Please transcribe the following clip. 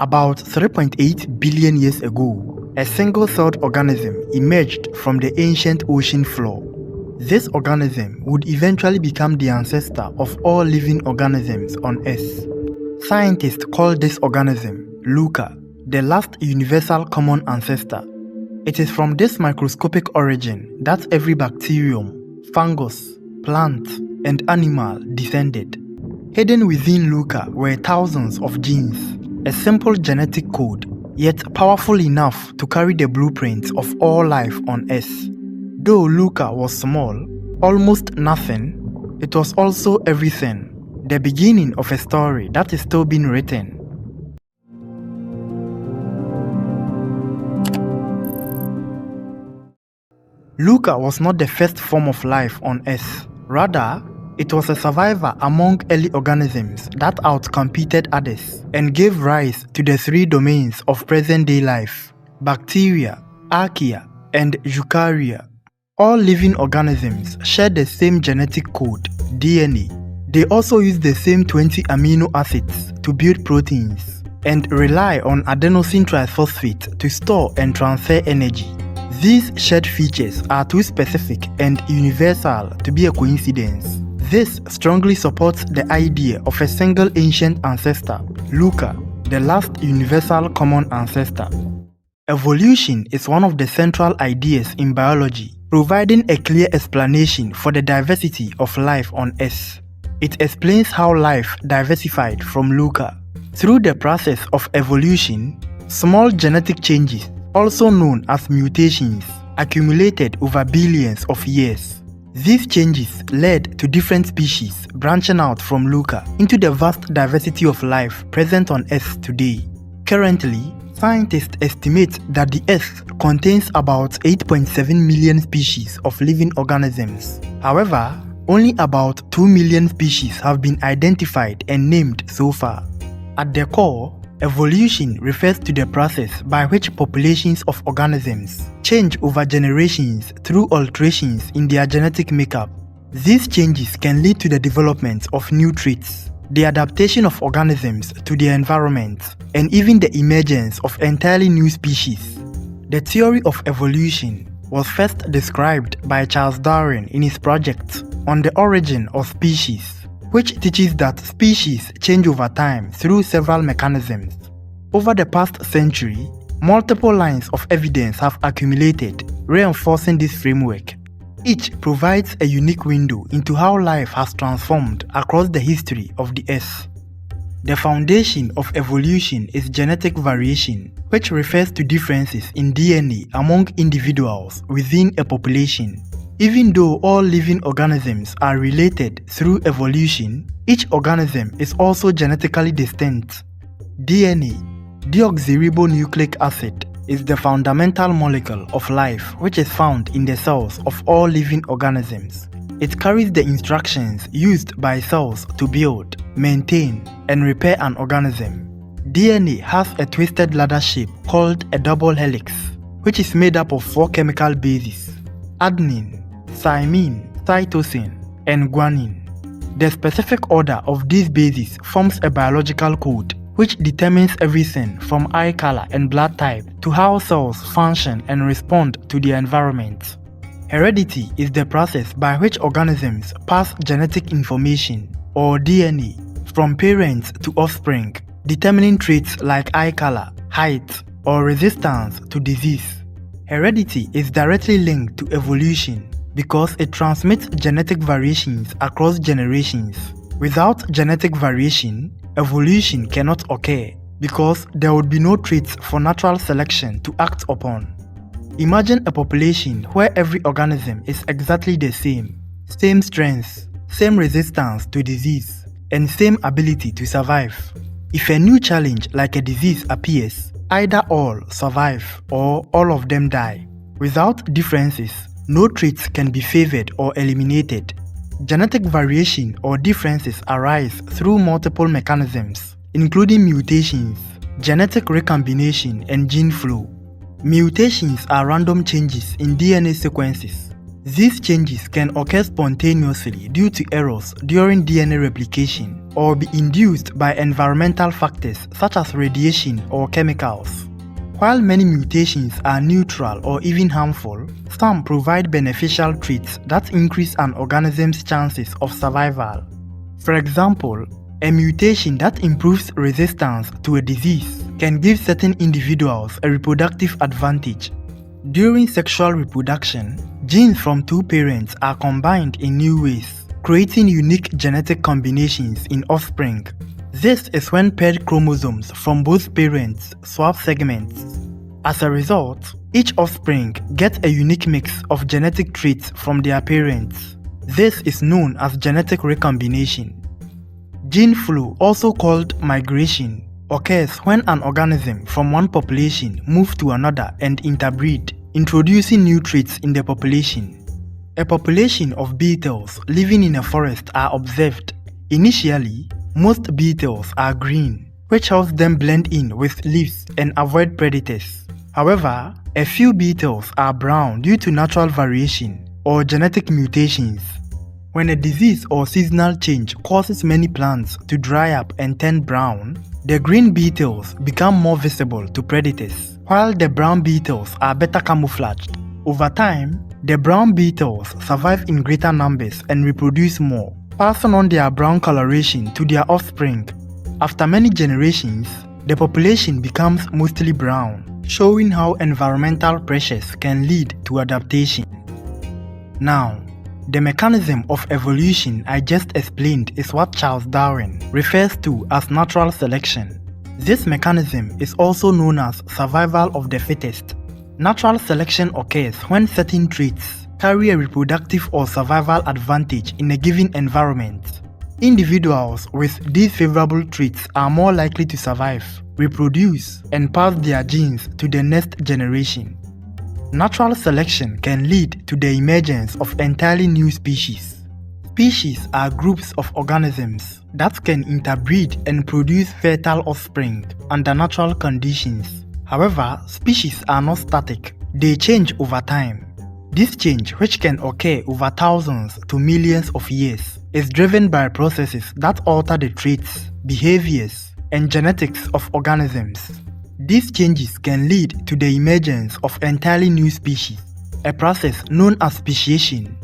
About 3.8 billion years ago, a single-celled organism emerged from the ancient ocean floor. This organism would eventually become the ancestor of all living organisms on Earth. Scientists call this organism LUCA, the last universal common ancestor. It is from this microscopic origin that every bacterium, fungus, plant, and animal descended. Hidden within LUCA were thousands of genes, a simple genetic code, yet powerful enough to carry the blueprint of all life on Earth. Though LUCA was small, almost nothing, it was also everything, the beginning of a story that is still being written. LUCA was not the first form of life on Earth. Rather, it was a survivor among early organisms that outcompeted others and gave rise to the three domains of present-day life: bacteria, archaea, and eukarya. All living organisms share the same genetic code, DNA. They also use the same 20 amino acids to build proteins and rely on adenosine triphosphate to store and transfer energy. These shared features are too specific and universal to be a coincidence. This strongly supports the idea of a single ancient ancestor, LUCA, the last universal common ancestor. Evolution is one of the central ideas in biology, providing a clear explanation for the diversity of life on Earth. It explains how life diversified from LUCA. Through the process of evolution, small genetic changes, also known as mutations, accumulated over billions of years. These changes led to different species branching out from LUCA into the vast diversity of life present on Earth today. Currently, scientists estimate that the Earth contains about 8.7 million species of living organisms. However, only about 2 million species have been identified and named so far. At the core, evolution refers to the process by which populations of organisms change over generations through alterations in their genetic makeup. These changes can lead to the development of new traits, the adaptation of organisms to their environment, and even the emergence of entirely new species. The theory of evolution was first described by Charles Darwin in his project on the origin of species, which teaches that species change over time through several mechanisms. Over the past century, multiple lines of evidence have accumulated, reinforcing this framework. Each provides a unique window into how life has transformed across the history of the Earth. The foundation of evolution is genetic variation, which refers to differences in DNA among individuals within a population. Even though all living organisms are related through evolution, each organism is also genetically distinct. DNA, deoxyribonucleic acid, is the fundamental molecule of life which is found in the cells of all living organisms. It carries the instructions used by cells to build, maintain, and repair an organism. DNA has a twisted ladder shape called a double helix, which is made up of 4 chemical bases: adenine, thymine, cytosine, and guanine. The specific order of these bases forms a biological code which determines everything from eye color and blood type to how cells function and respond to their environment. Heredity is the process by which organisms pass genetic information, or DNA, from parents to offspring, determining traits like eye color, height, or resistance to disease. Heredity is directly linked to evolution because it transmits genetic variations across generations. Without genetic variation, evolution cannot occur because there would be no traits for natural selection to act upon. Imagine a population where every organism is exactly the same strength, same resistance to disease, and same ability to survive. If a new challenge like a disease appears, either all survive or all of them die. Without differences, no traits can be favored or eliminated. Genetic variation or differences arise through multiple mechanisms, including mutations, genetic recombination, and gene flow. Mutations are random changes in DNA sequences. These changes can occur spontaneously due to errors during DNA replication or be induced by environmental factors such as radiation or chemicals. While many mutations are neutral or even harmful, some provide beneficial traits that increase an organism's chances of survival. For example, a mutation that improves resistance to a disease can give certain individuals a reproductive advantage. During sexual reproduction, genes from two parents are combined in new ways, creating unique genetic combinations in offspring. This is when paired chromosomes from both parents swap segments. As a result, each offspring gets a unique mix of genetic traits from their parents. This is known as genetic recombination. Gene flow, also called migration, occurs when an organism from one population moves to another and interbreed, introducing new traits in the population. A population of beetles living in a forest are observed. Initially, most beetles are green, which helps them blend in with leaves and avoid predators. However, a few beetles are brown due to natural variation or genetic mutations. When a disease or seasonal change causes many plants to dry up and turn brown, the green beetles become more visible to predators, while the brown beetles are better camouflaged. Over time, the brown beetles survive in greater numbers and reproduce more, passing on their brown coloration to their offspring. After many generations, the population becomes mostly brown, showing how environmental pressures can lead to adaptation. Now, the mechanism of evolution I just explained is what Charles Darwin refers to as natural selection. This mechanism is also known as survival of the fittest. Natural selection occurs when certain traits carry a reproductive or survival advantage in a given environment. Individuals with these favorable traits are more likely to survive, reproduce, and pass their genes to the next generation. Natural selection can lead to the emergence of entirely new species. Species are groups of organisms that can interbreed and produce fertile offspring under natural conditions. However, species are not static, they change over time. This change, which can occur over thousands to millions of years, is driven by processes that alter the traits, behaviors, and genetics of organisms. These changes can lead to the emergence of entirely new species, a process known as speciation.